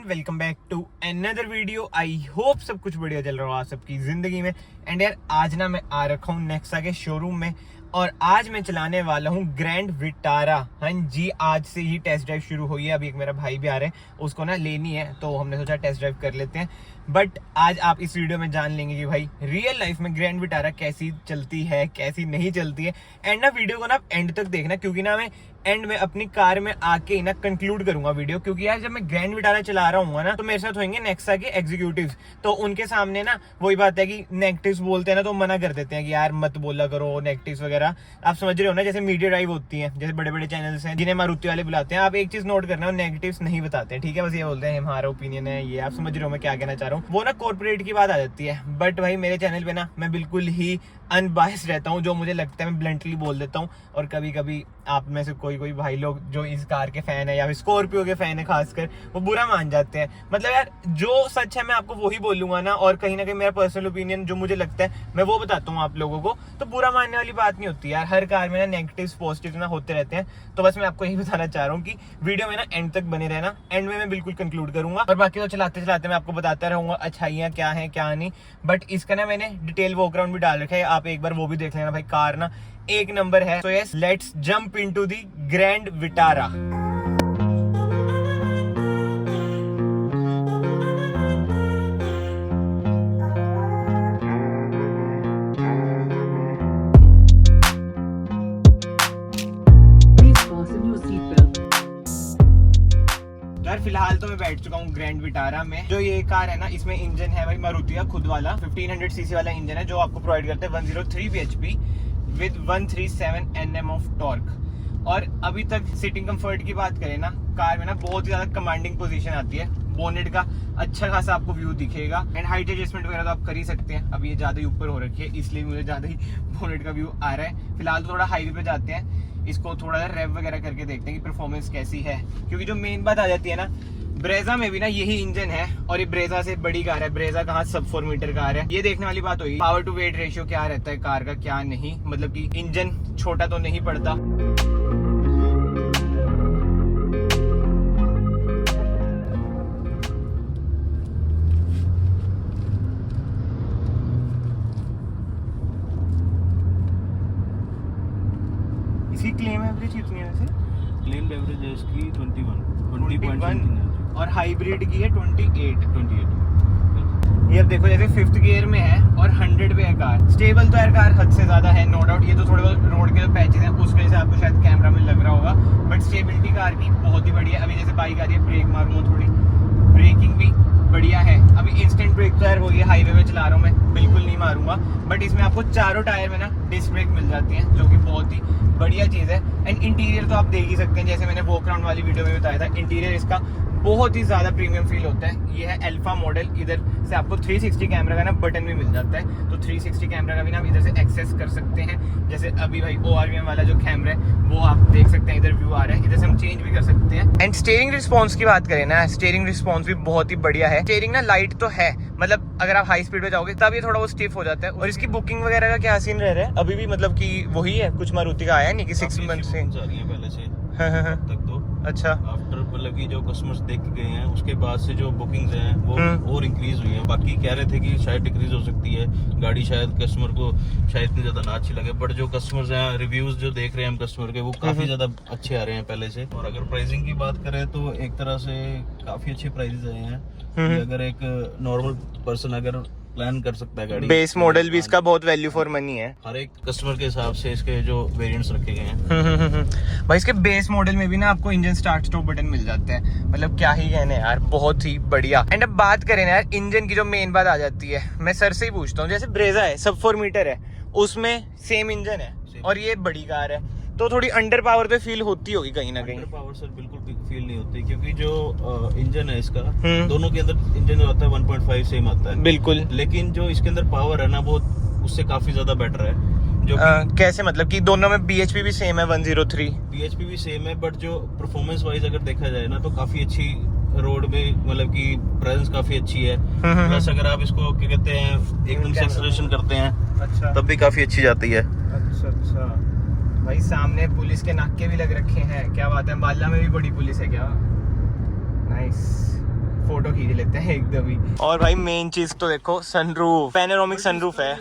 Welcome back to another video. I hope सब कुछ बढ़िया चल रहा हो आप सबकी जिंदगी में। एंड यार आज ना मैं आ रखा हूँ नेक्सा के शोरूम में और आज मैं चलाने वाला हूँ ग्रैंड विटारा। हाँ जी, आज से ही टेस्ट ड्राइव शुरू हुई है। अभी एक मेरा भाई भी आ रहा है, उसको ना लेनी है, तो हमने सोचा टेस्ट ड्राइव कर लेते हैं। बट आज आप इस वीडियो में जान लेंगे कि भाई रियल लाइफ में ग्रैंड विटारा कैसी चलती है, कैसी नहीं चलती है। एंड ना वीडियो को ना एंड तक देखना, क्योंकि ना मैं एंड में अपनी कार में आके ही ना कंक्लूड करूंगा वीडियो। क्योंकि यार जब मैं ग्रैंड विटारा चला रहा हूँ ना, तो मेरे साथ होंगे नेक्सा के एग्जीक्यूटिव्स, तो उनके सामने ना वही बात है कि नेगेटिव्स बोलते हैं ना, तो मना कर देते हैं कि यार मत बोला करो नेगेटिव्स वगैरह। आप समझ रहे हो ना, जैसे मीडिया ड्राइव होती है, जैसे बड़े बड़े चैनल्स हैं जिन्हें मारुति वाले बुलाते हैं। आप एक चीज नोट करना, नेगेटिव्स नहीं बताते हैं, ठीक है। बस ये बोलते हैं हमारा ओपिनियन है ये। आप समझ रहे हो मैं क्या कहना चाह रहा हूँ। वो ना कॉर्पोरेट की बात आ जाती है। बट भाई मेरे चैनल पे ना मैं बिल्कुल ही अनबायस्ड रहता हूँ, जो मुझे लगता है मैं ब्लंटली बोल देता हूँ। और कभी कभी आप में से कोई भाई लोग जो इस कार के फैन है या फिर स्कॉर्पियो के फैन है खासकर, वो बुरा मान जाते हैं। मतलब यार जो सच है मैं आपको वही बोलूंगा ना, और कहीं ना कहीं मेरा पर्सनल ओपिनियन जो मुझे लगता है मैं वो बताता हूँ आप लोगों को। तो बुरा मानने वाली बात नहीं होती यार, हर कार में ना नेगेटिव्स पॉजिटिव ना होते रहते हैं। तो बस मैं आपको यही बताना चाह रहा हूँ कि वीडियो में ना एंड तक बने रहना, एंड में मैं बिल्कुल कंक्लूड करूंगा। और बाकी तो चलाते चलाते मैं आपको बताता रहूंगा अच्छाइयाँ क्या है क्या नहीं। बट इसका ना मैंने डिटेल वॉकअराउंड भी डाल रखा है, आप एक बार वो भी देख लेना। भाई कार ना एक नंबर है। तो yes, let's jump into the grand Vitara. यार फिलहाल तो मैं बैठ चुका हूँ ग्रैंड विटारा में। जो ये कार है ना, इसमें इंजन है भाई मारुति का खुद वाला 1500 सीसी वाला इंजन है, जो आपको प्रोवाइड करते हैं 103 bhp with 137 Nm of torque. और अभी तक सीटिंग कंफर्ट की बात करें ना, कार में ना बहुत ही ज्यादा कमांडिंग पोजीशन आती है। बोनेट का अच्छा खासा आपको व्यू दिखेगा। एंड हाइट एडजस्टमेंट वगैरह तो आप कर ही सकते हैं। अभी ये ज्यादा ही ऊपर हो रखी है, इसलिए मुझे ज्यादा ही बोनेट का व्यू आ रहा है। फिलहाल तो थोड़ा हाईवे पे जाते हैं, इसको थोड़ा सा रेव वगैरह करके देखते हैं कि परफॉर्मेंस कैसी है। क्योंकि जो मेन बात आ जाती है ना, ब्रेजा में भी ना यही इंजन है, और ये ब्रेजा से बड़ी कार है। ब्रेजा कहाँ सब 4 मीटर कार है। ये देखने वाली बात हुई पावर टू वेट रेशियो क्या रहता है कार का, क्या नहीं। मतलब कि इंजन छोटा तो नहीं पड़ता। इसकी क्लेम एवरेज कितनी है वैसे? क्लेम एवरेज है इसकी 20.1 और हाइब्रिड की है 28। ये अब देखो जैसे 5th गियर में है और 100 पे है कार। स्टेबल तो यार कार हद से ज्यादा है, नो डाउट। ये तो थोड़े बहुत रोड के जो पैचेस हैं उस वजह से आपको शायद कैमरा में लग रहा होगा, बट स्टेबिलिटी कार की बहुत ही बढ़िया। अभी जैसे बाइक आ रही है, ब्रेक मारूंगा थोड़ी, ब्रेकिंग भी बढ़िया है। अभी इंस्टेंट ब्रेक तो यार वही हाईवे में चला रहा हूँ मैं, बिल्कुल नहीं मारूंगा। बट इसमें आपको चारों टायर में ना डिस्क ब्रेक मिल जाती हैं, जो कि बहुत ही बढ़िया चीज़ है। एंड इंटीरियर तो आप देख ही सकते हैं, जैसे मैंने वॉक अराउंड वाली वीडियो में बताया था, इंटीरियर इसका बहुत ही ज्यादा प्रीमियम फील होता है। ये है अल्फा मॉडल। इधर से आपको 360 कैमरा का ना बटन भी मिल जाता है, तो 360 कैमरा का भी ना आप इधर से एक्सेस कर सकते हैं। जैसे अभी भाई ORVM वाला जो कैमरा है वो आप देख सकते हैं, इधर व्यू आ रहा है, इधर से हम चेंज भी कर सकते हैं। एंड स्टीयरिंग रिस्पॉन्स की बात करें ना, स्टीयरिंग रिस्पॉन्स भी बहुत ही बढ़िया है। स्टीयरिंग ना लाइट तो है, मतलब अगर आप हाई स्पीड पे जाओगे तब ये थोड़ा वो स्टिफ हो जाता है। और इसकी बुकिंग वगैरह का क्या सीन रह रहा है अभी भी? मतलब कि वही है, कुछ मारुति का आया नहीं कि 6 मंथ से पहले से तक तो अच्छा आफ्टर, मतलब कि जो कस्टमर्स देख के गए हैं उसके बाद से जो बुकिंग्स हैं वो और इंक्रीज हुई हैं। बाकी कह रहे थे कि शायद डिक्रीज हो सकती है गाड़ी, शायद कस्टमर को शायद इतनी ज्यादा ना अच्छी लगे। बट जो कस्टमर्स हैं, रिव्यूज जो देख रहे हैं हम कस्टमर के, वो काफी ज्यादा अच्छे आ रहे हैं पहले से। और अगर प्राइसिंग की बात करें तो एक तरह से काफी अच्छे प्राइसेस आए हैं। अगर एक नॉर्मल पर्सन अगर प्लान कर सकता है गाड़ी, बेस मॉडल भी इसका बहुत वैल्यू फॉर मनी है। हर एक कस्टमर के हिसाब से इसके जो वेरिएंट्स रखे गए हैं। भाई इसके बेस मॉडल में भी ना आपको इंजन स्टार्ट स्टॉप बटन मिल जाते हैं। मतलब क्या ही कहने यार, बहुत ही बढ़िया। एंड अब बात करें ना यार इंजन की, जो मेन बात आ जाती है, मैं सर से ही पूछता हूँ। जैसे ब्रेजा है, सब 4 मीटर है, उसमें सेम इंजन है और ये बड़ी कार है, तो थोड़ी अंडर पावर तो फील होती होगी कहीं ना कहीं। अंडर पावर सर बिल्कुल फील नहीं होती, क्योंकि जो इंजन है इसका, दोनों के अंदर इंजन जो आता है 1.5 सेम आता है बिल्कुल। लेकिन जो इसके अंदर पावर है ना, वो उससे काफी ज्यादा बेटर है। जो कैसे? मतलब कि दोनों में BHP भी सेम है 103, BHP भी सेम है, बट जो परफॉर्मेंस वाइज अगर देखा जाए ना, तो काफी अच्छी रोड में, मतलब कि प्रेजेंस काफी अच्छी है। प्लस अगर आप इसको क्या कहते हैं एकदम से एक्सेलरेशन करते हैं, अच्छा, तब भी काफी अच्छी जाती है। अच्छा भाई सामने पुलिस के नाके भी लग रखे हैं, क्या बात है। अम्बाला में भी बड़ी पुलिस है क्या? नाइस। फोटो खींच लेते हैं एकदम ही। और भाई मेन चीज तो देखो, सनरूफ, पैनोरामिक सनरूफ है।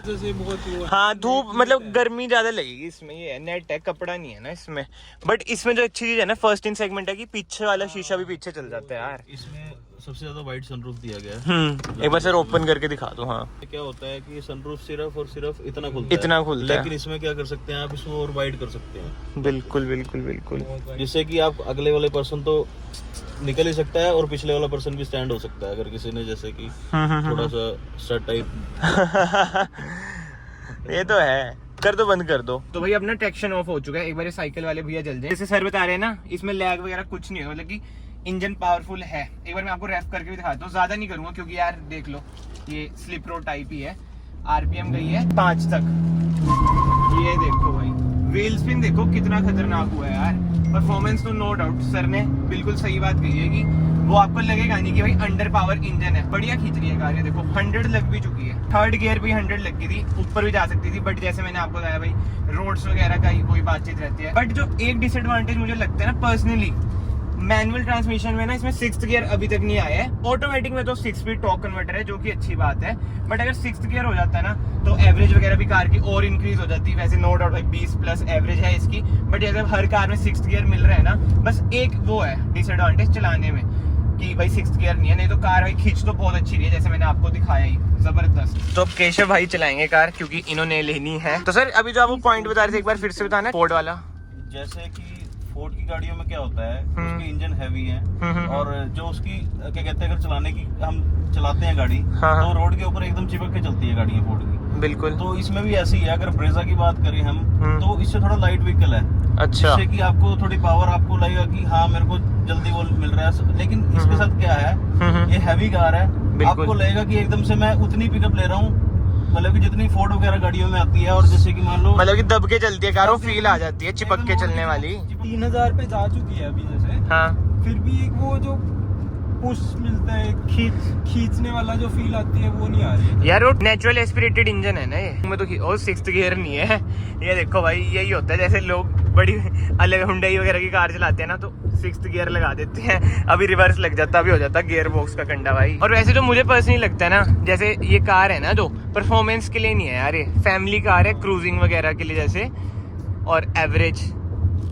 हाँ धूप मतलब गर्मी ज्यादा लगेगी इसमें, ये है नेट है, कपड़ा नहीं है ना इसमें। बट इसमें जो अच्छी चीज है ना फर्स्ट इन सेगमेंट है कि पीछे वाला शीशा भी पीछे चल जाता है यार। इसमें सबसे ज्यादा वाइड सनरूफ दिया गया है। एक बार सर ओपन करके दिखा दो। हाँ क्या होता है कि सनरूफ सिर्फ और सिर्फ इतना खुलता है, लेकिन इसमें क्या कर सकते हैं आप, इसमें और वाइड कर सकते हैं। बिल्कुल बिल्कुल बिल्कुल, जिससे कि आप अगले वाले पर्सन तो निकल ही सकता है और पिछले वाला पर्सन भी स्टैंड हो सकता है, अगर किसी ने जैसे कि थोड़ा सा स्टड टाइप। ये तो है, कर दो, बंद कर दो। तो भाई अपना ट्रैक्शन ऑफ हो चुका है। एक बार ये साइकिल वाले भैया जल जाए। जैसे सर बता रहे हैं ना, इसमें लैग वगैरह कुछ नहीं है, मतलब कि इंजन पावरफुल है। एक बार मैं आपको रैप करके भी दिखाता हूँ, ज्यादा नहीं करूंगा क्योंकि यार देख लो ये स्लिप रोड टाइप ही है। आरपीएम गई है 5 तक। ये देखो भाई, व्हील स्पिन देखो कितना खतरनाक हुआ है यार। परफॉर्मेंस तो नो डाउट सर ने बिल्कुल सही बात कही है कि वो आपको लगेगा नहीं कि भाई अंडर पावर इंजन है। बढ़िया खींच रही है कार, ये देखो 100 लग भी चुकी है। थर्ड गियर भी 100 लग गई थी, ऊपर भी जा सकती थी, बट जैसे मैंने आपको बताया भाई रोड्स वगैरह का ही कोई बातचीत रहती है। बट जो एक डिसएडवांटेज मुझे लगता है ना पर्सनली, मैनुअल ट्रांसमिशन में ना इसमें 6th गियर अभी तक नहीं आया है। ऑटोमेटिक में तो 6 स्पीड टॉर्क कन्वर्टर है, जो कि अच्छी बात है। बट अगर 6th गियर हो जाता है ना तो एवरेज वगैरह भी कार की और इंक्रीज हो जाती है। वैसे नो डाउट भाई 20+ एवरेज है इसकी, बट जैसे हर कार में 6th गियर मिल रहा है ना, बस एक वो है डिसएडवांटेज चलाने में कि भाई 6th गियर नहीं है, नहीं तो कार भाई खींच तो बहुत अच्छी रही है, जैसे मैंने आपको दिखाया ही, जबरदस्त। तो अब केशव भाई चलाएंगे कार क्योंकि इन्होंने लेनी है। तो सर अभी जो आप वो पॉइंट बता रहे थे, एक बार फिर से बताना। फोर्ड वाला, जैसे कि फोर्ड की गाड़ियों में क्या होता है, उसके इंजन हैवी है और जो उसकी क्या कहते हैं, अगर चलाने की हम चलाते हैं गाड़ी तो रोड के ऊपर एकदम चिपक के चलती है गाड़ी फोर्ड की। बिल्कुल। तो इसमें भी ऐसी है। अगर ब्रेजा की बात करें हम तो इससे थोड़ा लाइट व्हीकल है। अच्छा, जिससे कि आपको थोड़ी पावर आपको लगेगा कि हाँ मेरे को जल्दी वो मिल रहा है, लेकिन इसके साथ क्या है, ये हैवी कार है। आपको लगेगा कि एकदम से मैं उतनी पिकअप ले रहा हूँ, मतलब कि जितनी फोर्ड वगैरह गाड़ियों में आती है। और जैसे कि मान लो मतलब कि दब के चलती है कार, वो फील आ जाती है चिपक के चलने वाली। 3000 पे जा चुकी है अभी जैसे। हाँ, फिर भी एक वो जो पुश मिलता है, खींचने वाला जो फील आती है वो नहीं आ रही है यार। वो नेचुरल एस्पिरेटेड इंजन है ना ये में तो। और 6th गियर नहीं है। ये देखो भाई, यही होता है जैसे लोग बड़ी अलग हुंडई वगैरह की कार चलाते हैं ना, तो 6th गियर लगा देते हैं, अभी रिवर्स लग जाता, अभी हो जाता गियर बॉक्स का कंडा भाई। और वैसे जो मुझे पर्सनली लगता है ना, जैसे ये कार है ना जो परफॉर्मेंस के लिए नहीं है यार, ये फैमिली कार है, क्रूजिंग वगैरह के लिए जैसे। और एवरेज,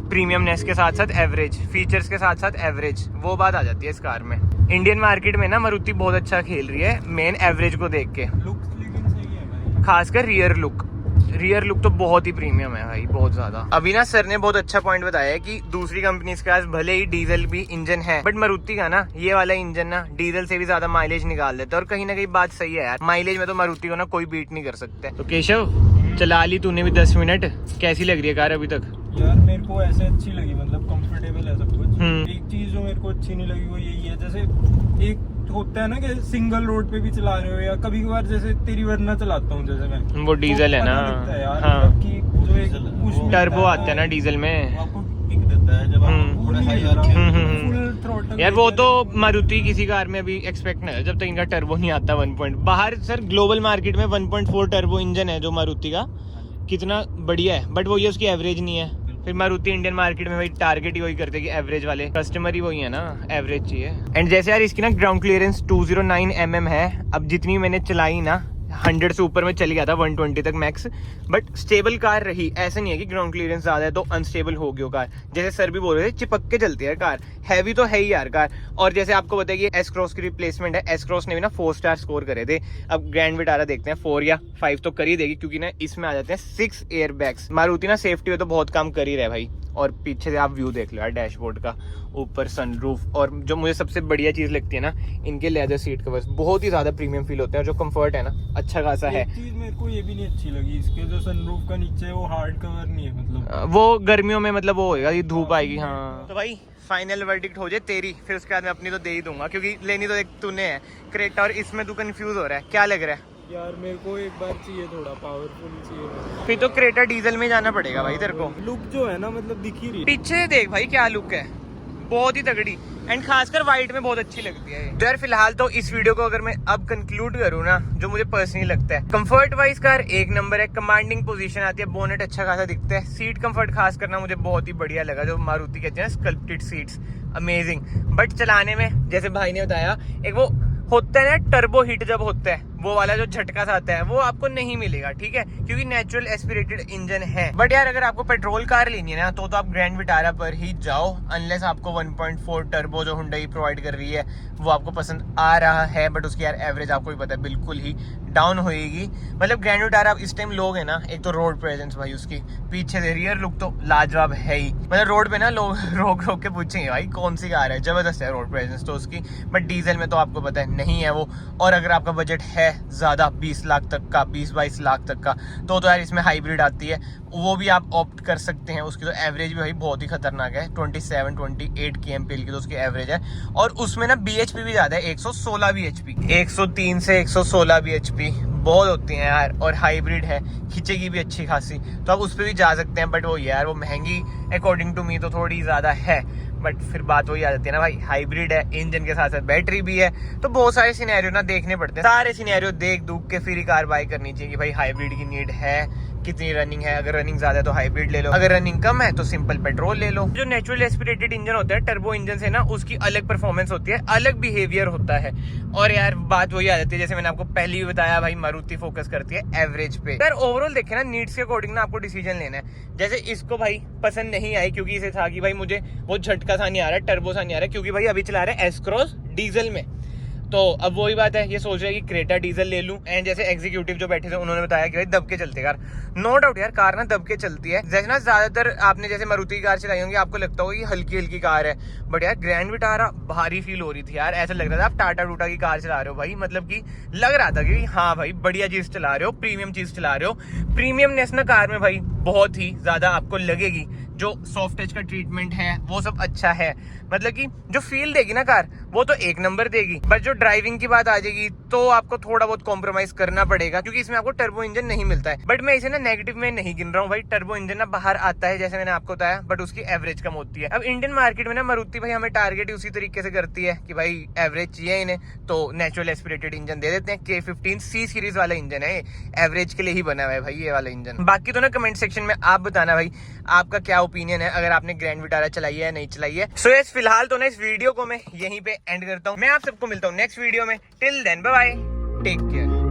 प्रीमियमनेस के साथ साथ एवरेज, फीचर्स के साथ साथ एवरेज, वो बात आ जाती है इस कार में। इंडियन मार्केट में ना मारुति बहुत अच्छा खेल रही है मेन एवरेज को देख के। लुक लेकिन सही है भाई, खासकर रियर लुक। रियर लुक तो बहुत ही प्रीमियम है भाई, बहुत ज्यादा। अभी ना सर ने बहुत अच्छा पॉइंट बताया है कि दूसरी कंपनीज के पास भले ही डीजल भी इंजन है, बट मारुति का ना ये वाला इंजन ना डीजल से भी ज्यादा माइलेज निकाल देता है। और कहीं ना कहीं बात सही है यार, माइलेज में तो मारुति को ना कोई बीट नहीं कर सकते। तो केशव चला ली तूने भी 10 मिनट, कैसी लग रही है कार अभी तक? यार मेरे को ऐसे अच्छी लगी, मतलब कंफर्टेबल है सब कुछ। एक चीज जो मेरे को अच्छी नहीं लगी वो यही है, जैसे एक होता है ना कि सिंगल रोड पे भी चला रहे हो, या कभी कभार जैसे तेरी वरना चलाता हूँ जैसे मैं, वो डीजल है ना। हाँ, कि जो एक पुश टर्बो आता है ना डीजल में, आपको किक देता है जब आप थोड़ा हाई फुल थ्रॉटल। यार वो तो मारुति किसी कार में अभी एक्सपेक्ट नहीं है जब तक इनका टर्बो नहीं आता 1. बाहर सर ग्लोबल मार्केट में 1.4 टर्बो इंजन है जो मारुति का, कितना बढ़िया है, बट वो ये उसकी एवरेज नहीं है। फिर मारुति इंडियन मार्केट में भाई टारगेट ही वही करते हैं कि एवरेज वाले कस्टमर ही वही है ना, एवरेज चाहिए। एंड जैसे यार इसकी ना ग्राउंड क्लियरेंस 209 mm है। अब जितनी मैंने चलाई ना 100 से ऊपर में चली गया था 120 तक मैक्स, बट स्टेबल कार रही। ऐसा नहीं है कि ग्राउंड क्लियरेंस ज्यादा है तो अनस्टेबल हो गई कार, जैसे सर भी बोल रहे थे चिपक के चलती है कार, हैवी तो है ही यार कार। और जैसे आपको बताया कि एस क्रॉस की रिप्लेसमेंट है, एस क्रॉस ने भी ना 4 स्टार स्कोर करे थे। अब ग्रैंड विटारा देखते हैं 4 या 5 तो कर ही देगी, क्योंकि ना इसमें आ जाते हैं 6 एयर बैग्स। मारुति ना सेफ्टी में तो बहुत काम कर ही रहा है भाई। और पीछे से आप व्यू देख लो यार डैशबोर्ड का, ऊपर सनरूफ, और जो मुझे सबसे बढ़िया चीज लगती है ना, इनके लेदर सीट कवर्स बहुत ही ज्यादा प्रीमियम फील होते हैं, और जो कंफर्ट है ना अच्छा खासा है। चीज मेरे को ये भी नहीं अच्छी लगी, इसके जो सनरूफ का नीचे वो हार्ड कवर नहीं है, मतलब वो गर्मियों में मतलब वो होएगा, ये धूप आएगी। हाँ तो भाई फाइनल वर्डिक्ट हो जाए तेरी, फिर उसके बाद मैं अपनी तो दे ही दूंगा, क्योंकि लेनी तो एक तूने है क्रेटा, और इसमें तू कंफ्यूज हो रहा है, क्या लग रहा है? यार मेरे को एक बार चाहिए, थोड़ा पावरफुल चाहिए। फिर तो क्रेटा डीजल में जाना पड़ेगा भाई तेरे को। लुक जो है ना मतलब दिख ही रही, पीछे देख भाई क्या लुक है, बहुत ही तगड़ी। एंड खासकर वाइट में बहुत अच्छी लगती है यार। फिलहाल तो इस वीडियो को अगर मैं अब कंक्लूड करूँ ना, जो मुझे पर्सनली लगता है, कंफर्ट वाइज कार एक नंबर है, कमांडिंग पोजीशन आती है, बोनेट अच्छा खासा दिखता है, सीट कंफर्ट खास करना मुझे बहुत ही बढ़िया लगा, जो मारुति कहते हैं स्कल्प्टेड सीट्स, अमेजिंग। बट चलाने में जैसे भाई ने बताया एक वो होता है ना टर्बो हिट जब होता है वो वाला जो झटका सा आता है वो आपको नहीं मिलेगा, ठीक है, क्योंकि नेचुरल एस्पिरेटेड इंजन है। बट यार अगर आपको पेट्रोल कार लेनी है ना तो आप ग्रैंड विटारा पर ही जाओ, अनलेस आपको 1.4 टर्बो जो हुंडई प्रोवाइड कर रही है वो आपको पसंद आ रहा है। बट उसकी यार एवरेज आपको भी पता है बिल्कुल ही डाउन होएगी। मतलब ग्रैंड विटारा आप इस टाइम लोग है ना, एक तो रोड प्रेजेंस भाई उसकी, पीछे से रियर लुक तो लाजवाब है ही। मतलब रोड पे ना लोग रोक रोक के पूछेंगे भाई कौन सी कार है, जबरदस्त है रोड प्रेजेंस तो उसकी। बट डीजल में तो आपको पता है नहीं है वो। और अगर आपका बजट है ज्यादा 20 लाख तक का, 20-22 लाख तक का, तो यार इसमें हाइब्रिड आती है, वो भी आप ऑप्ट कर सकते हैं। उसकी तो एवरेज भी भाई बहुत ही खतरनाक है, 27-28 kmpl की तो उसकी एवरेज है। और उसमें ना BHP भी ज्यादा है, 116 BHP, 103 से 116 BHP बहुत होती हैं यार। और हाइब्रिड है, खींचेगी भी अच्छी खासी, तो आप उस पर भी जा सकते हैं। बट वो यार वो महंगी अकॉर्डिंग टू मी तो थोड़ी ज्यादा है। बट फिर बात वही आ जाती है ना भाई, हाइब्रिड है, इंजन के साथ साथ बैटरी भी है, तो बहुत सारे सिनेरियो ना देखने पड़ते हैं। सारे सिनेरियो देख दूख के फिर ही कार बाय करनी चाहिए कि भाई हाइब्रिड की नीड है, कितनी रनिंग है। अगर रनिंग ज्यादा है तो हाइब्रिड ले लो, अगर रनिंग कम है तो सिंपल पेट्रोल ले लो। जो नेचुरल एस्पिरेटेड इंजन होता है टर्बो इंजन से ना, उसकी अलग परफॉर्मेंस होती है, अलग बिहेवियर होता है। और यार बात वही आ जाती है जैसे मैंने आपको पहले भी बताया भाई, मारुति फोकस करती है एवरेज पे। यार ओवरऑल देखे ना, नीड्स के अकॉर्डिंग ना आपको डिसीजन लेना है। जैसे इसको भाई पसंद नहीं आई क्योंकि इसे था कि भाई मुझे वो झटका सा नहीं आ रहा है, टर्बो सा नहीं आ रहा है, क्योंकि भाई अभी चला रहे हैं एस-क्रॉस डीजल में। तो अब वही बात है, ये सोच रहे हैं कि क्रेटा डीजल ले लूं। एंड जैसे एग्जीक्यूटिव जो बैठे थे उन्होंने बताया कि भाई दब के चलते कार, नो डाउट यार कार ना दब के चलती है। जैसे ना ज्यादातर आपने जैसे मारुति की कार चलाई होंगी, आपको लगता होगा कि हल्की हल्की कार है, बट यार ग्रैंड विटारा भारी फील हो रही थी यार। ऐसा लग रहा था आप टाटा टूटा की कार चला रहे हो भाई। मतलब कि लग रहा था कि हाँ भाई बढ़िया चीज चला रहे हो, प्रीमियम चीज चला रहे हो। प्रीमियमनेस ना कार में भाई बहुत ही ज्यादा आपको लगेगी। जो सॉफ्ट टच का ट्रीटमेंट है वो सब अच्छा है, मतलब कि जो फील देगी ना कार वो तो एक नंबर देगी। बट जो ड्राइविंग की बात आ जाएगी तो आपको थोड़ा बहुत कॉम्प्रोमाइज करना पड़ेगा, क्योंकि इसमें आपको टर्बो इंजन नहीं मिलता है। बट मैं इसे ना नेगेटिव में नहीं गिन रहा हूँ भाई, टर्बो इंजन ना बाहर आता है जैसे मैंने आपको बताया, बट उसकी एवरेज कम होती है। अब इंडियन मार्केट में ना मारुति भाई हमें टारगेट उसी तरीके से करती है कि भाई एवरेज चाहिए इन्हें, तो नेचुरल एस्पिरेटेड इंजन दे देते हैं। K15 C सीरीज वाला इंजन है, एवरेज के लिए ही बना हुआ है भाई ये वाला इंजन। बाकी तो ना कमेंट सेक्शन में आप बताना भाई आपका क्या ओपिनियन है, अगर आपने ग्रैंड विटारा चलाई है या नहीं चलाई है। सो यस, फिलहाल तो ना इस वीडियो को मैं यहीं पे एंड करता हूँ। मैं आप सबको मिलता हूँ नेक्स्ट वीडियो में। Till then bye bye, take care.